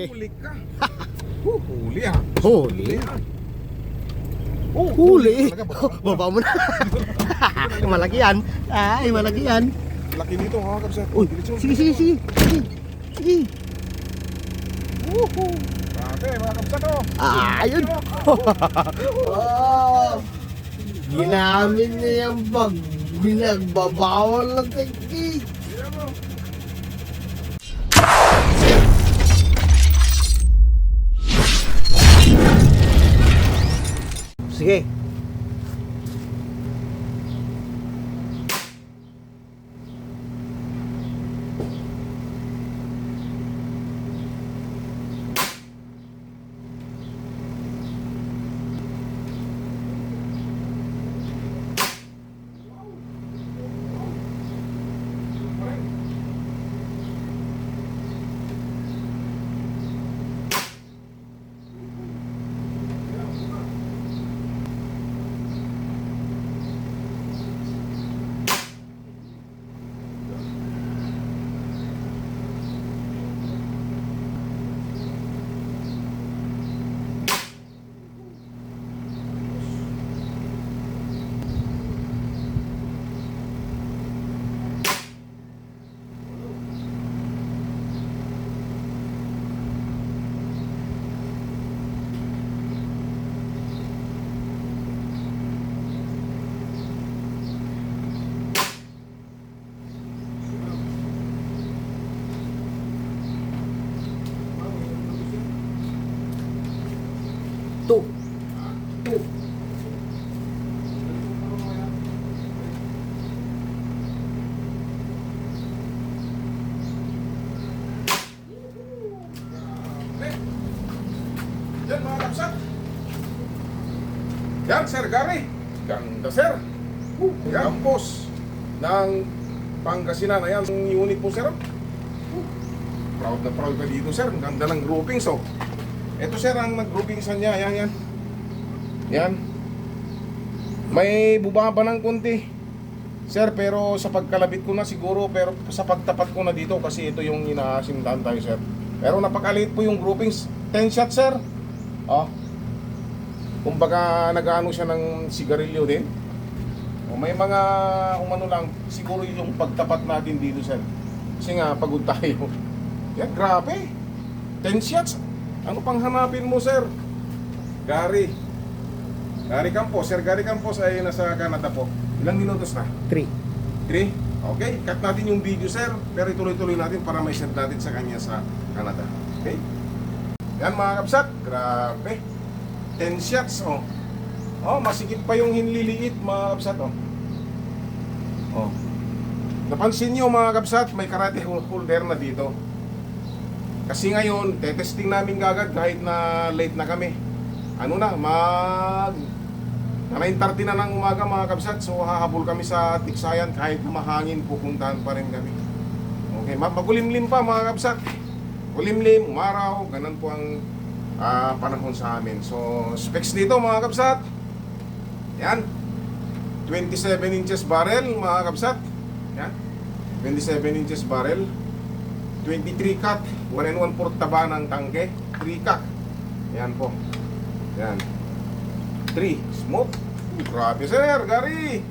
Huli ka. Huli ah. Huli? Oh, Huli? talaga, Baba mo na. Malaki yan. Ay, malaki yan. laki nito mga kabsat. Uy, sige, sige, sige. Sige, sige. Woohoo! Grabe mga kabsat oh. Ayun. Oh, ginamit niya yung bag. Binagbabawal ng technique. Sige. Tuh. Tuh. Yan mga kabsat. Yan Sir Gary. Ganda sir. Campus ng Pangasinan. Ayan ang unit po sir. Proud na proud ka dito sir. Ang ganda ng grouping. So ito sir ang nag-groupingsan niya. Yan yan. Yan. May bubaba ng konti sir, pero sa pagkalabit ko na siguro, pero sa pagtapat ko na dito kasi ito yung inaasindahan tayo sir. Pero napakaliit po yung groupings. 10 shots sir. Oh. Kumbaga nag-ano siya ng sigarilyo din. O may mga umano lang siguro yung pagtapat natin dito sir. Kasi nga pagod tayo. Yan grabe. 10 shots. Ano pang hanapin mo sir? Gary Campos. Sir Gary Campos ay nasa Canada po. Ilang minutos na? 3. 3? Okay, cut natin yung video sir. Pero ituloy-tuloy natin para may send natin sa kanya sa Canada. Okay? Yan mga kabsat. Grabe. 10 shots oh. Oh, masikip pa yung hinliliit mga kabsat oh. Oh. Napansin nyo mga kabsat, may karate holder na dito. Kasi ngayon, testing namin agad kahit na late na kami. Ano na, 9:30 na ng umaga mga kabsat. So hahabol kami sa Tiksayan kahit mahangin, pupuntahan pa rin kami. Okay, magulimlim pa mga kabsat. Kulimlim, umaraw, ganun po ang panahon sa amin. So specs dito mga kabsat. Yan. 27 inches barrel mga kabsat. Yan. 27 inches barrel. 23 cut, 1 1/4 taba ng tangke, 3 cut. Yan po. Yan. 3 smoke. Grabe sir, Gary.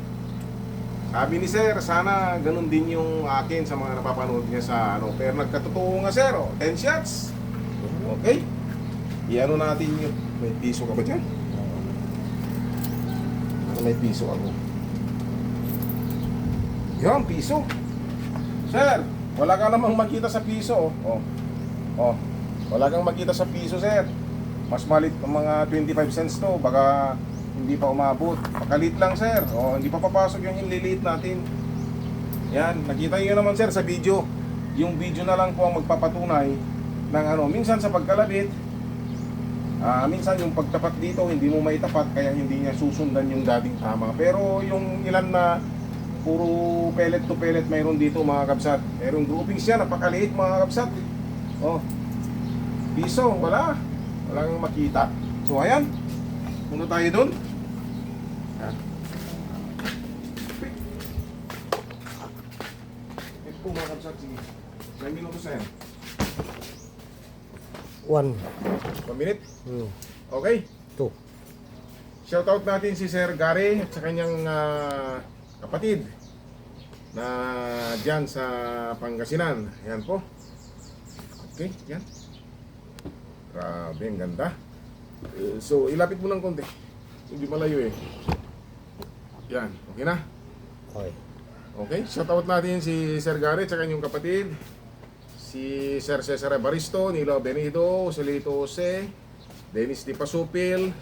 Sabi ni sir, sana ganun din yung akin sa mga napapanood niya sa ano. Pero nagkatotoo nga sir, oh, 10 shots. Okay. Iano natin yun. May piso ka ba dyan? May piso ako. Yan, piso. Sir, wala kang namang makita sa piso, oh. Oh. Wala kang makita sa piso, sir. Mas malit ang mga 25 cents to, baka hindi pa umabot. Pakalit lang, sir. Oh, hindi pa papasok yung inliliit natin. Yan, nakita niyo naman, sir, sa video. Yung video na lang po ang magpapatunay ng ano, minsan sa pagkalabit, minsan yung pagtapat dito hindi mo maitapat kaya hindi niya susundan yung dating tama. Pero yung ilan na puro pellet to pellet mayroon dito mga kabsat. Mayroong groupings yan, napakaliit mga kabsat. Oh. Piso, wala. Wala kang makita. So ayan. Punta tayo dun. Yan. Ito po mga kabsat. Sige. 9 minutos na yan. 1. 1 minute? Hmm. Okay. 2. Shoutout natin si Sir Gary at sa kanyang kapatid na dyan sa Pangasinan. Yan po. Okay, yan. Grabe, ang ganda. So, ilapit mo ng konti. Hindi malayo eh. Yan, okay na? Okay. Okay, shoutout natin si Sir Gary at sa kanyang kapatid. Si Sir Cesar Evaristo, Nilo Benito, Joselito Jose, Dennis Di Pasupil,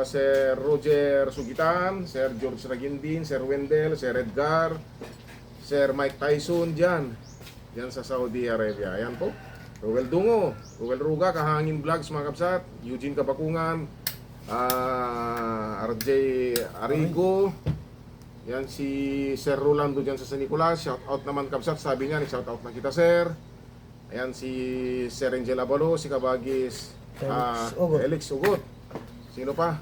Sir Roger Sugitan, Sir George Ragindin, Sir Wendell, Sir Edgar, Sir Mike Tyson dyan sa Saudi Arabia. Ayan po. Ruel Dungo, Ruel Ruga, Kahangin Vlogs mga kapsat, Eugene Kabakungan, RJ Arigo, yan si Sir Rolando dyan sa San Nicolas. Shout out naman kapsat, sabi niya, shout out na kita sir. Ayan si Sir Angel Abalo, si Kabagis Felix Ugot. Sino pa?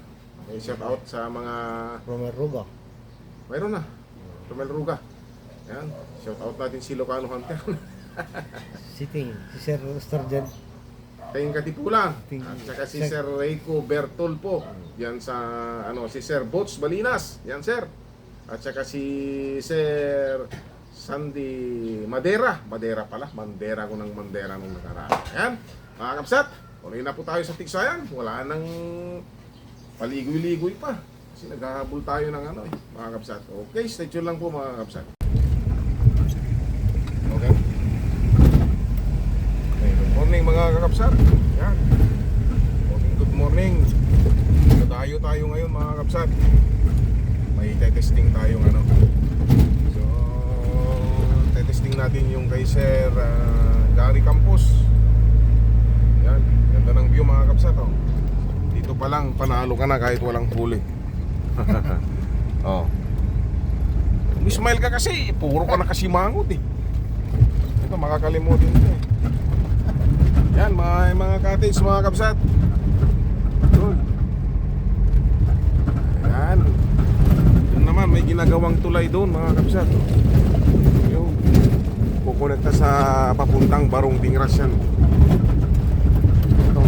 May shout out sa mga Romer Ruga. mayroon na. Romel Ruga. Ayan, shout out natin si Locano Hunter. Si Sir Sturgeon. Tayong Katipulan. Ting- At saka si Sir Reiko Bertolpo. Yan sa si Sir Bots Balinas. Yan sir. At saka si Sir Sandy Madera. Madera pala. Mandera ko ng Mandera nung nakaraan. Yan. Mga kapsat. Tuloy na po tayo sa Tiksayan. Wala nang paligoy-ligoy pa. Kasi naghahabol tayo ng mga kapsat. Okay, stay tuned lang po mga kapsat. Okay. Good morning mga kakapsat. Yan. Good morning. Nadayo tayo ngayon mga kakapsat. May testing tayong So, testing natin yung kay Sir Gary Campos. Yan. Ganda ng view mga kakapsat. Oh. Dito pa lang panalo ka na kahit walang huli. Oh. Smile ka kasi. Puro ka na kasi mangot eh. Ito makakalimutin ito eh. Yan, mga cottage, mga kapsat. Doon. Yan. Doon naman, may ginagawang tulay doon, mga kapsat. Yung kukonekta sa papuntang Barong Dingras yan. Ito,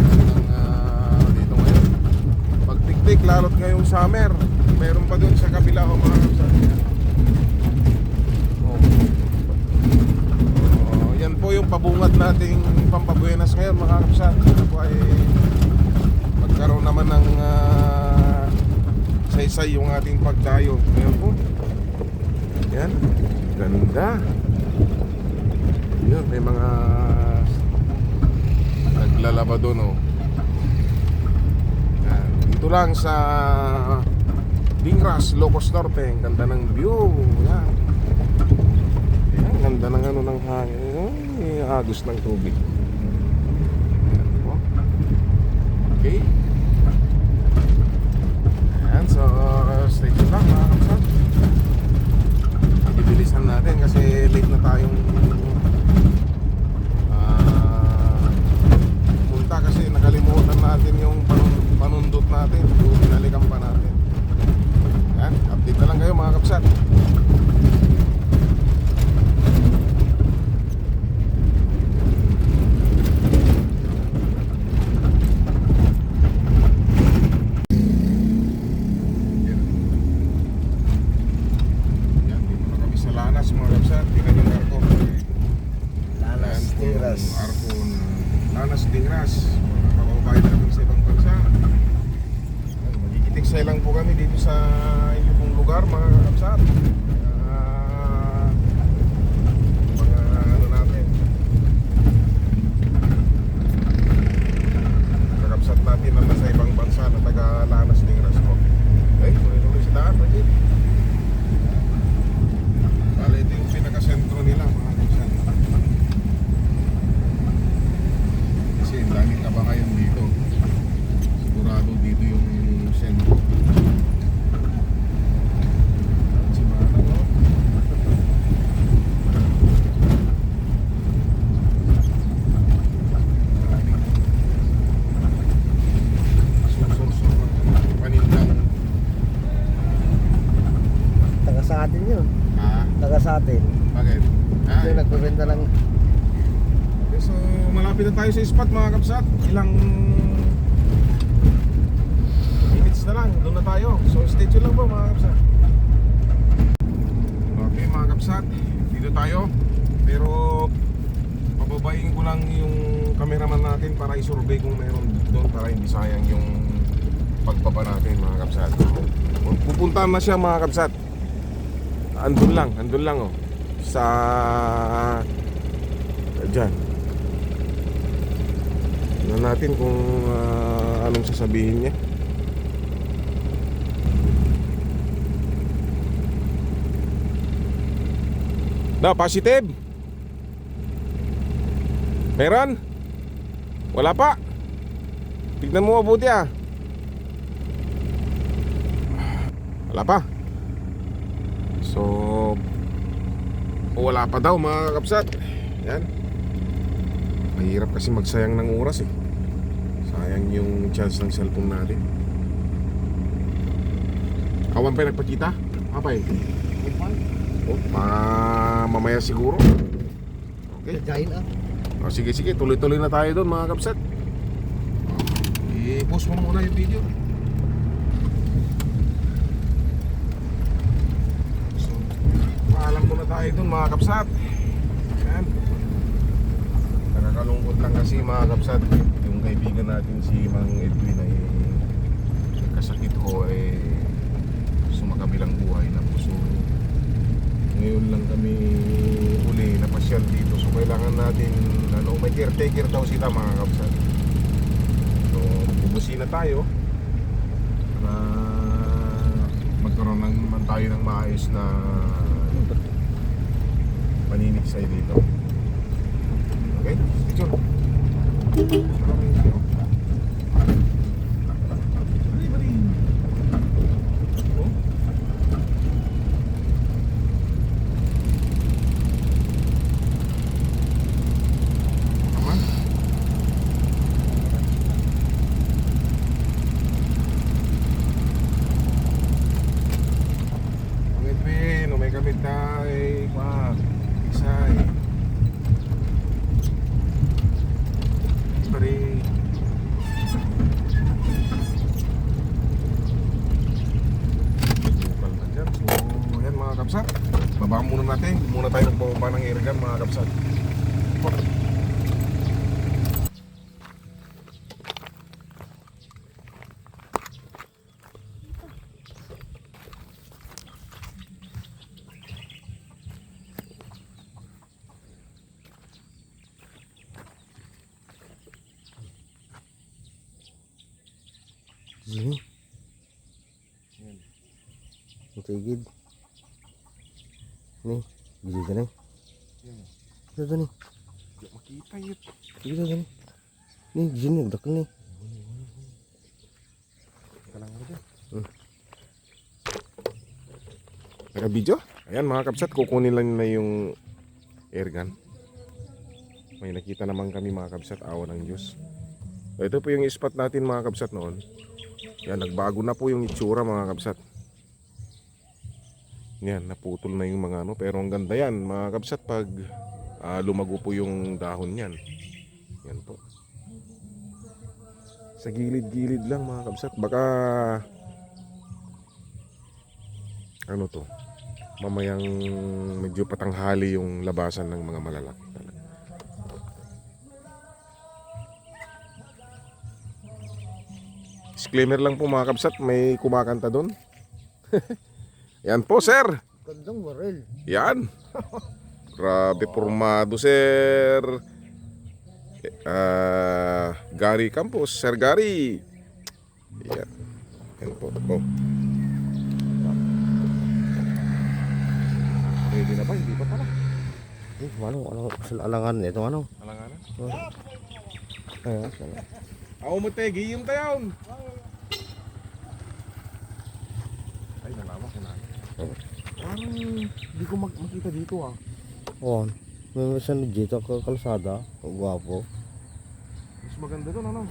dito ngayon. Pagtiktik, lalot ngayong summer. Meron pa doon sa kabila, mga kapsat. Yan po yung pabungad nating Pampabuenas ngayon mga kapsat. Ito po ay magkaroon naman ng saysay yung ating pagdayo. Ngayon po. Yan. Ganda. Yun, may mga naglalaba doon oh. Yan. Dito lang sa Dingras, Locos Norte. Ang ganda ng view. Yan. Ganda ng ng hangin. Ay, agos ng tubig. Ayan po. Okay. Ayan, so stay tuned lang mga kapsat. Ibilisan natin kasi late na tayong punta kasi nakalimutan natin yung panundot natin. Yung binalikan pa natin. Ayan, update na lang kayo mga kapsat. Magkikitiksay lang po kami dito sa inyong lugar mga kakapsat. Mga natin kakapsat natin na nasa ibang bansa na taga Lanas Dingras po. Okay, tuloy-tuloy sa daan Rajit. Bale ito yung pinaka-sentro nila mga kakapsat. Kasi daming kabangayan dito. Sigurado dito yung sentro. Simana no? Maraming sursur ng panindang. Taga sa atin yun. Ha? Taga sa atin. Bakit? Yung nagbebenta ng Hindi, Okay, so malapit na tayo sa spot mga kabsat. Ilang minutes na lang, doon na tayo. So stay tuned lang po mga kabsat. Okay mga kabsat, dito tayo. Pero pababayin ko lang yung cameraman natin para isurvey kung meron doon para hindi sayang yung pagbaba natin mga kabsat. Pupuntahan na siya mga kabsat. Andun lang oh. Sa dyan. Tignan natin kung anong sasabihin niya. Na, positive? Meron? Wala pa? Tignan mo mabuti ah. Wala pa. So wala pa daw mga kabsat. Yan. Mahirap kasi magsayang ng oras eh. Sayang yung chance ng cellphone natin. Awan pa nagpakita? Apa eh? Oh, mamaya siguro. Okay. Jain ah. Oh, sige, tuloy-tuloy na tayo doon mga kabsat. I-post mo muna yung video. So, paalam muna tayo doon mga kabsat. Ayan. Nakakalungkot lang kasi mga kabsat, yung kaibigan natin si Mang Edwin ay nagkasakit ho eh sumakabilang buhay na po. So ngayon lang kami uli napasyal dito. So kailangan natin may caretaker daw sila mga kabsat. So bubusina tayo para magkaroon naman tayo ng maayos na paninigsay dito. Okay? Picture. May kamit na isa pare bukal na dyan. So yan mga kabsat, baba muna natin. Muna tayo nagbababa ng airgun mga kabsat. Sini. Tigid. Nih, gigi ka na. Ito nih. Di makita yun. Tigid ka na. Nih, gigi na. Dakal nih. Naka-video? Ayan mga kabsat, kukunin lang na yung airgun. May nakita naman kami mga kabsat, awa ng Diyos. Ito po yung spot natin mga kabsat noon. Yan, nagbago na po yung itsura mga kabsat. Yan, naputol na yung mga pero ang ganda yan mga kabsat pag lumago po yung dahon yan. Yan po. Sa gilid-gilid lang mga kabsat. Baka ano to, mamayang medyo patanghali yung labasan ng mga malalaki talaga. Disclaimer lang po mga kabsat, may kumakanta doon. Yan po sir. Gandang baril. Yan. Grabe formado sir. Gary Campos, Sir Gary. Yan. Yan po. Oh. Ready na ba? Hindi pa pala. Ano alangan ito ano? Alanganan? Ayan, sana. Ako mo te, giyong tayon. Ay, nalamak ko na. Parang hindi ko makita dito ah. Oh, may isa dito ka kalsada, gwapo. Mas maganda doon ano?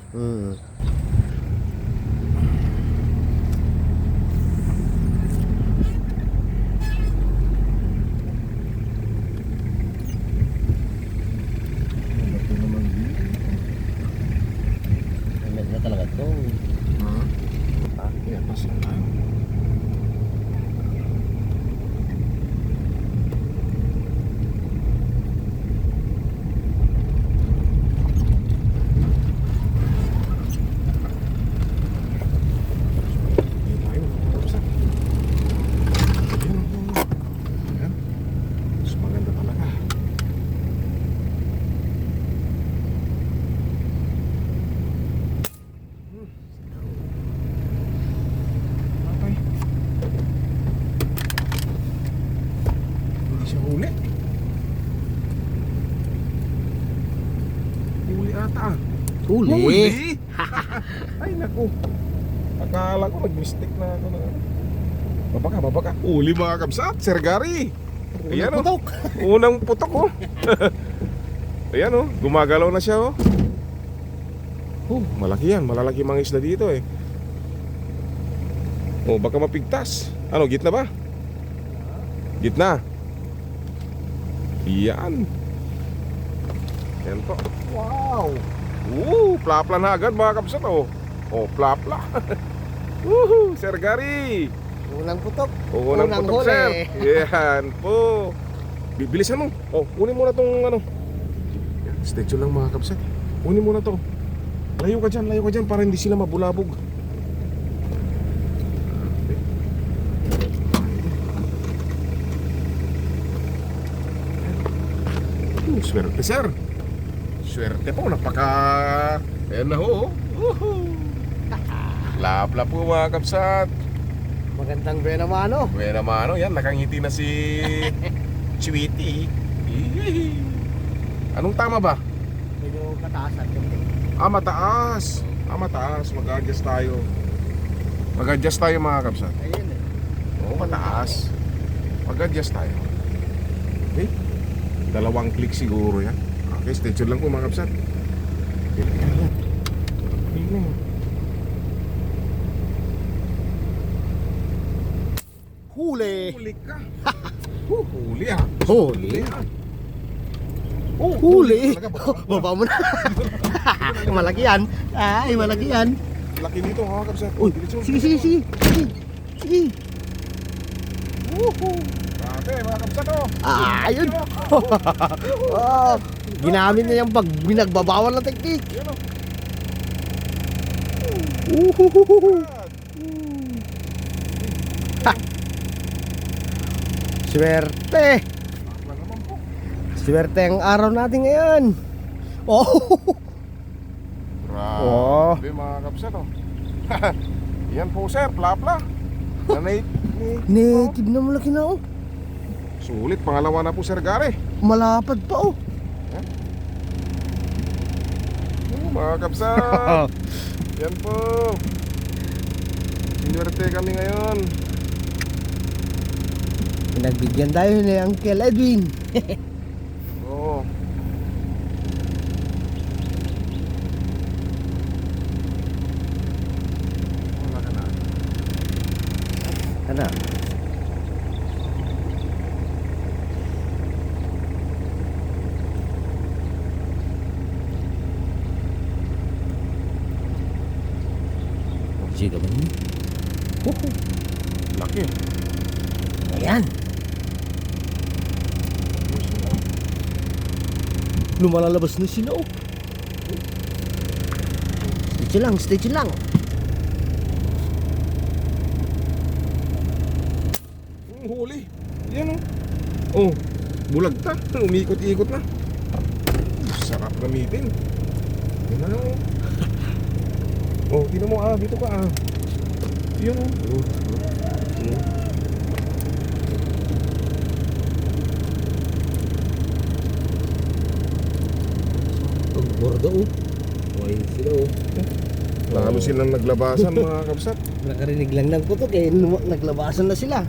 yata. Huli. Ay, naku. Akala ko nag-mistake na ako na. Baba ka. Huli mga kabsat, Sir Gary. Ayan o. Putok. Unang putok oh. Ayan oh, gumagalaw na siya oh. Malaki yan, malalaki mga isda dito eh. Oh, baka mapigtas. Ano, gitna ba? Gitna. Yan. Yan po. Wow. Plapla na agad mga kapsat oh. Oh, plapla. Sir Gary. Unang putok. Unang putok, huli. sir. Yan po. Bibilisan mo. Oh, kunin mo na tong ano. Yan, stay tuned lang mga kapsat. Kunin mo na to. Layo ka dyan para hindi sila mabulabog. Swerte, sir. Swerte po, napaka... Ayan na ho. Lapla po mga kapsat. Magandang buena mano. Buena mano, yan, nakangiti na si Chwiti. Anong tama ba? Medyo kataasan. Mataas. Mataas. Mag-adjust tayo. Mag-adjust tayo mga kapsat. Ayun eh. Oo, mataas. Mag-adjust tayo. Okay? 2 click siguro yan. Okay, stay tuned lang po mga kapsat. Ayun. Huli. Huli ka. Huli ah. Huli. ah. Huli. Talaga ba? Baba mo na. Malaki yan. Ay, malaki yan. Laki dito mga kapsat. Uy, sige. Grabe mga kapsat oh. Ayun. Ginamit niya yung pag binagbabawal na teknik. Yan oh. Swerte. Lang naman po. Swerte ang araw natin ngayon. Oh. Grabe mga kapsat oh. Yan po sir, plapla. Nanay Native na malaki na oh. Sulit, pangalawa na po Sir Gary. Malapad pa oh. Mga kapsat. Yan po. Sinuwerte kami ngayon. Pinagbigyan tayo ni Uncle Edwin. Oo. Wala ka na. Ano? Sige ba niyo? Laki. Ayan. Lumalalabas na sila oh. Stay chill lang. Huli. Yan oh. Oh, bulag ta. Umikot-ikot na. Sarap gamitin. Yan na oh. Oh, tingnan mo dito ka Yan oh. Ang bordo oh. Ayun sila oh. Lalo silang naglabasan mga kapsat. Nakarinig lang ng putok eh. Naglabasan na sila.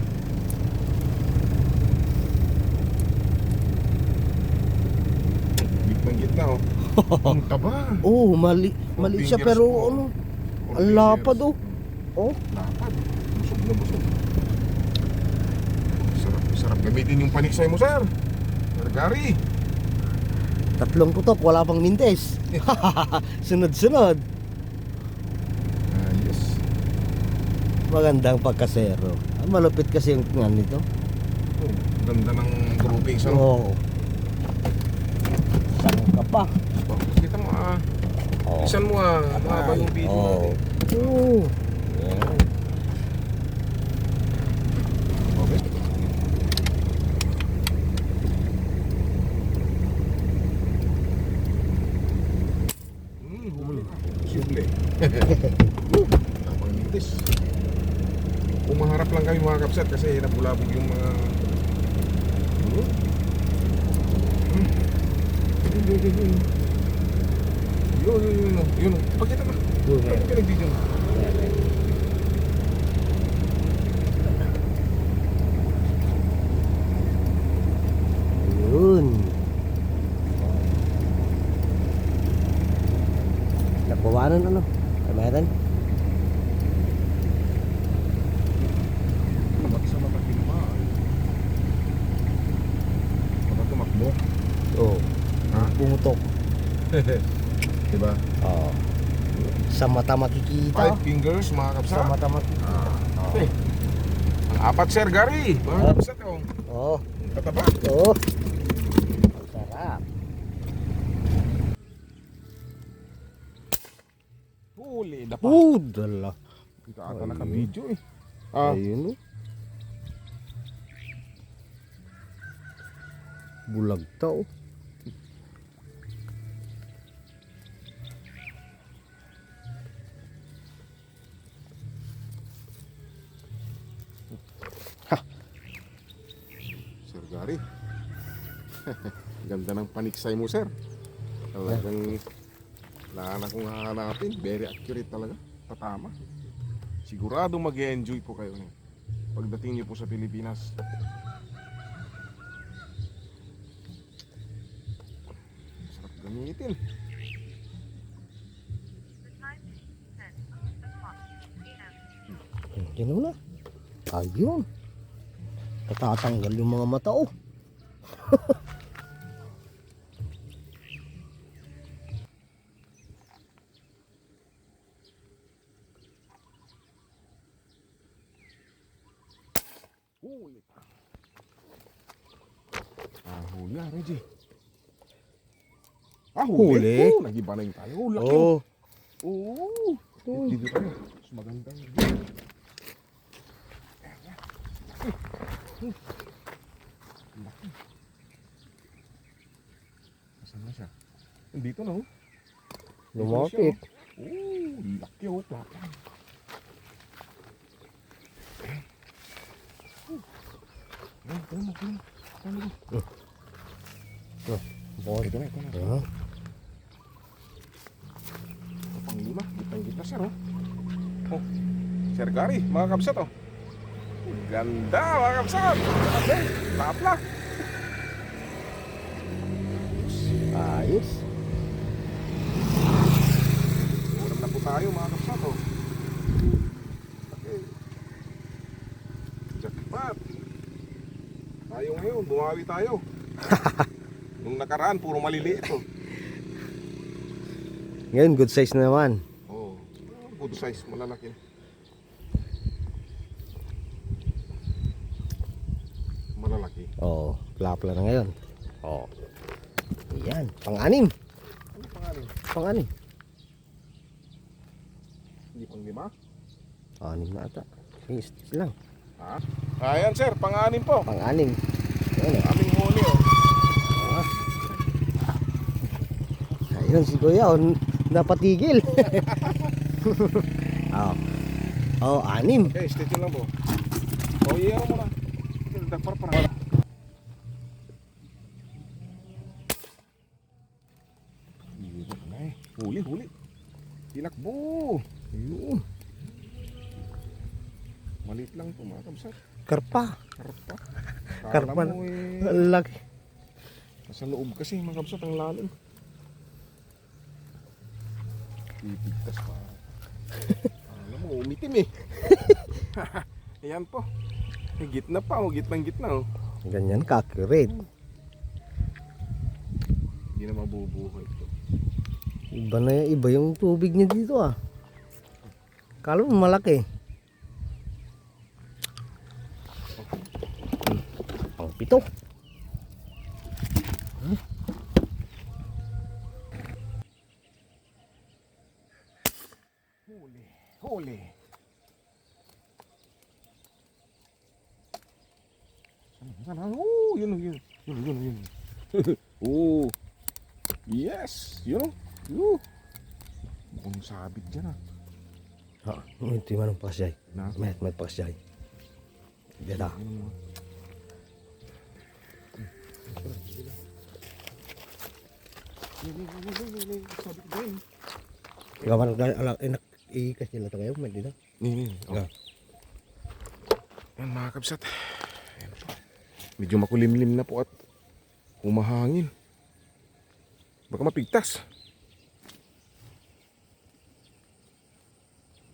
Gitna oh. Ang taba. Oh, mali siya fingers pero mo. ano? Ang lapad oh. Oh, Lapad. Busog na busog. Sarap gamitin yung paniksay mo sir. Sir Gary. 3 putok, wala pang mintes. Sunod-sunod. Yes. Magandang pagkasero. Malupit kasi yung nga nito. Oh, ganda ng grouping sa Oo. Saan ka pa? Kita mo Oh. Isan mo mahaba yung video Oo. natin. Oo. Yan. Okay. Humuli ka. Simple. Tamang nitis. Umaharap lang kami mga kapsat kasi nabulabog yung mga Yun. Pakita mo. Ano pinag-video mo? Yun. Nagbawanan ano? Kamaran? Kapag sa mata tinamaan. Kapag tumakbo. Oo. Ha? Pumutok. Diba? Oo. Sa mata makikita. 5 fingers mga kapsa. Sa mata makikita. Okay. Ang apat sir Gary. Mga kapsa to. Oo. Pataba. Oo. Sarap. Huli. Dapa. Dala. Ito ata Ayun. naka-video eh. Ayun. Bulag tao. Sir Gary. Ganda ng paniksay mo sir. Talagang wala na kong hahanapin. Very accurate talaga. Tatama. Sigurado mag-enjoy po kayo pagdating niyo po sa Pilipinas. Sarap gamitin. Yan na. Ayun. Natatanggal yung mga mata oh. Huli. Huli Reggie. Huli? Oh, nag-iba na yung tayo. Laki. Oo. Oo. Dito tayo. Mas maganda yung laki. Nasaan na siya? Dito na oh. Lumapit. Laki oh. Plaka. Ito na. Ah. Ito pang lima. Gitang-gita sir oh. Oh. Sir Gary, mga kabsat oh. Ganda mga kabsat. Okay. Laplak. Ayos. Ulam na po tayo mga kabsat oh. Okay. Jackpot. Tayo ngayon, bumawi tayo. Nung nakaraan, puro maliliit oh. Ngayon good size na naman. Oh, good size, malalaki. Malalaki. Oo. Plapla na ngayon. Oo. Ayan. Pang-anim. Ano pangalan? Pang-anim. Hindi pang lima? Anim na ata. Yes, lang. Ha? Ayan sir, pang-anim po. Pang-anim. Ayan eh. Aming huli oh. Ayun si Kuya, oh, napatigil. Oh, anim. Okay, stay tuned lang po. Oh, iyan mo na. Dagpar-par. Huli. Tinakbo. Ayun. Maliit lang ito mga kabsat. Karpa. Karpa. Karpa. Kala mo Laki. nasa loob kasi mga kabsat ang lalim. Pipigtas pa. Alam mo, umitim eh. Ayan po. May gitna pa, gitnang-gitna oh. Ganyan ka-accurate. Hindi na mabubuhay ito. Iba yung tubig niya dito ah. Kala mo malaki. Pang pito. Huli. Sana. Oh, yun. Oh. Yes, yun. Mukhang sabit dyan ah. Ito yung anong pasyay. Na? May pasyay. Dito. Sabi ko din. Gawan enak ikas nila to kayo, may dito. Ni. Yeah. Yan mga kabsat. Ayan. Medyo makulimlim na po at humahangin. Baka mapigtas.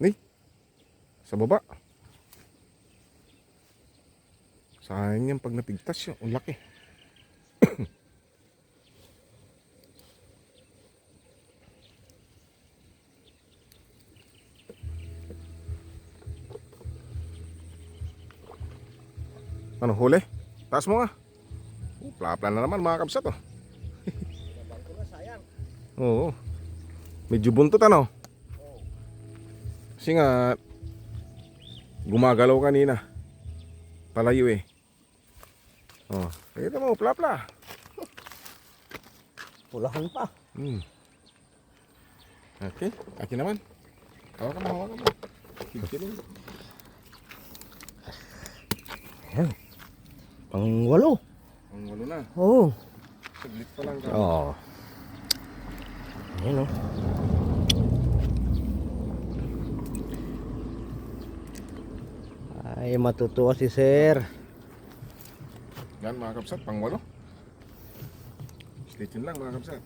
Ni. Sa baba. Sayang yan pag napigtas yun. Ang laki. Ano, huli? Taas mo nga. Plapla na naman mga kabsat oh. Oo. Medyo buntot ano? Kasi nga gumagalaw kanina. Palayo eh. Oh, kita mo, plapla. Pulahan pa. Okay, akin naman. Hawakan mo. Kikilin. Ayan. Pang 8. Ang walo na. Oo. Saglit pa lang. Oo. Ayan o. Ay, matutuwa si sir. Yan mga kabsat, pang 8. Stay tuned lang mga kabsat.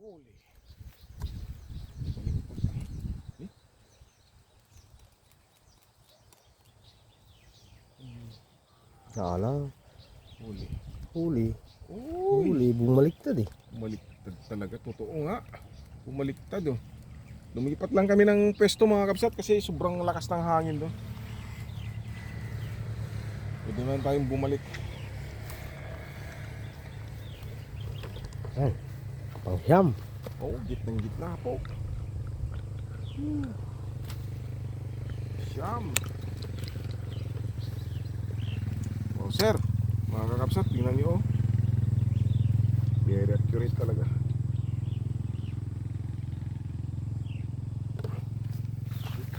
Huli. Ala, Huli. huli. Uy, Huli, bumaliktad eh. bumaliktad talaga. Totoo nga. Bumaliktad oh. Lumipat lang kami ng pwesto mga kabsat kasi sobrang lakas ng hangin doon. Pwede naman tayong bumalik. Ayan. Pang siyam. Oo, gitna po. Siyam. Oh, sir. Mga kakapsat, tingnan niyo oh. Very accurate talaga.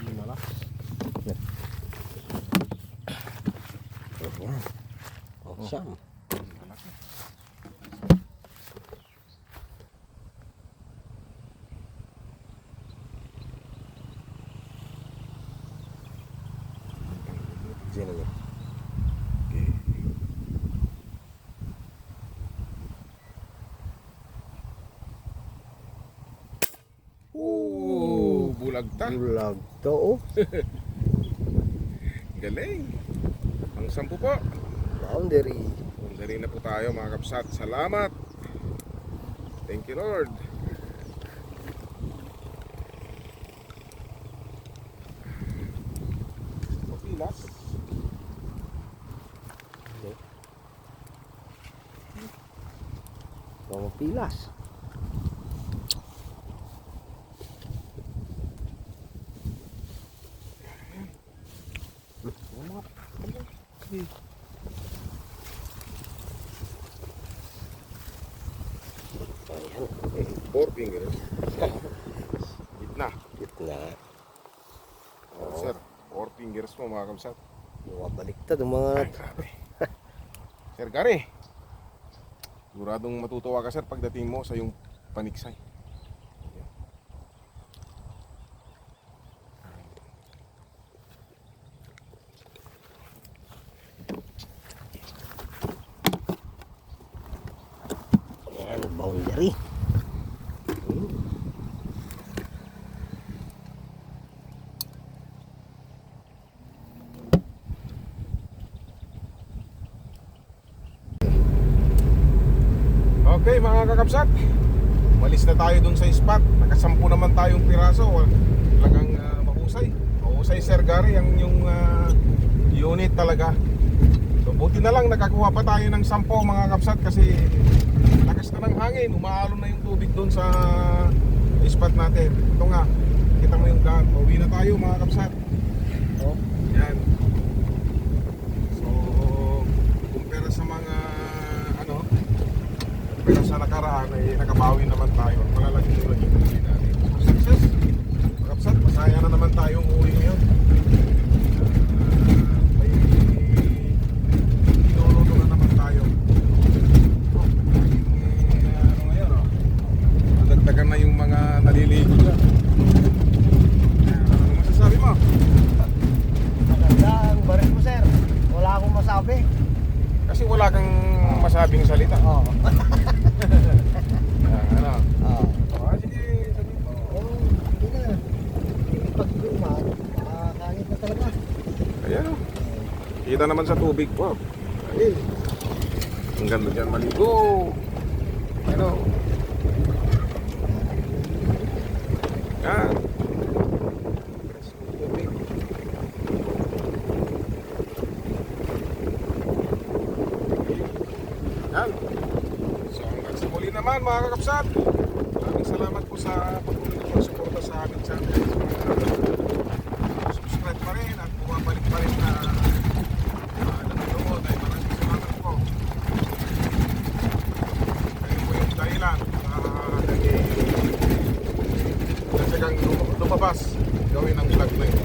Yun na lang. Ayan. Pang siyam. Malaki. Sino yun? Okay. Bulagta. Bulag to oh. Galing. Ang 10 po. Boundary. Dari na po tayo mga kapsat. Salamat. Thank you Lord. Papilas. Mga pilas. Ayan. 4 fingers. Gitna. Gitna. Oh, sir, 4 fingers mo mga kapsat. Mga baliktad ang mga... Ay, grabe. Sir Gary, siguradong matutuwa ka sir pagdating mo sa yung paniksay. Ayan, boundary. Okay mga kakapsat, umalis na tayo dun sa spot. Nakasampu naman tayong piraso. Talagang mahusay. Mahusay Sir Gary ang yung unit talaga. So buti na lang nakakuha pa tayo ng 10 mga kapsat kasi lakas na ng hangin. Umaalon na yung tubig dun sa spot natin. Ito nga, kita mo yung daan. Pauwi na tayo mga kapsat. Oh. Yan. So, kumpara sa mga ano, kumpara sa nakaraan ay nakabawi naman tayo. Malalaki yung naging uwi natin. So, success! Mga kapsat, masaya na naman tayong uwi ngayon. May tinulong na naman tayo. Oh, ano ngayon, oh. Nadagdagan na yung mga naliligo dyan. Ano masasabi mo? Maganda ang baril mo, sir. Wala akong masabi. Kasi wala kang masabing salita. Oo. Ano? Oo. Sige, sabi mo. Oh, hindi na. Pag lumaan, kahit na talaga. Ayan o. Kita naman sa tubig po. Ay. Ang ganda dyan maligo. Ano? Yan. Tubig. Yan. So hanggang sa muli naman mga kakapsat. Maraming salamat po sa patuloy na pagsuporta sa aming channel. Subscribe pa rin at bumabalik pa rin na nanonood ay maraming salamat po. Kayo po yung dahilan kasi kang lumabas gawin ang vlog na ito.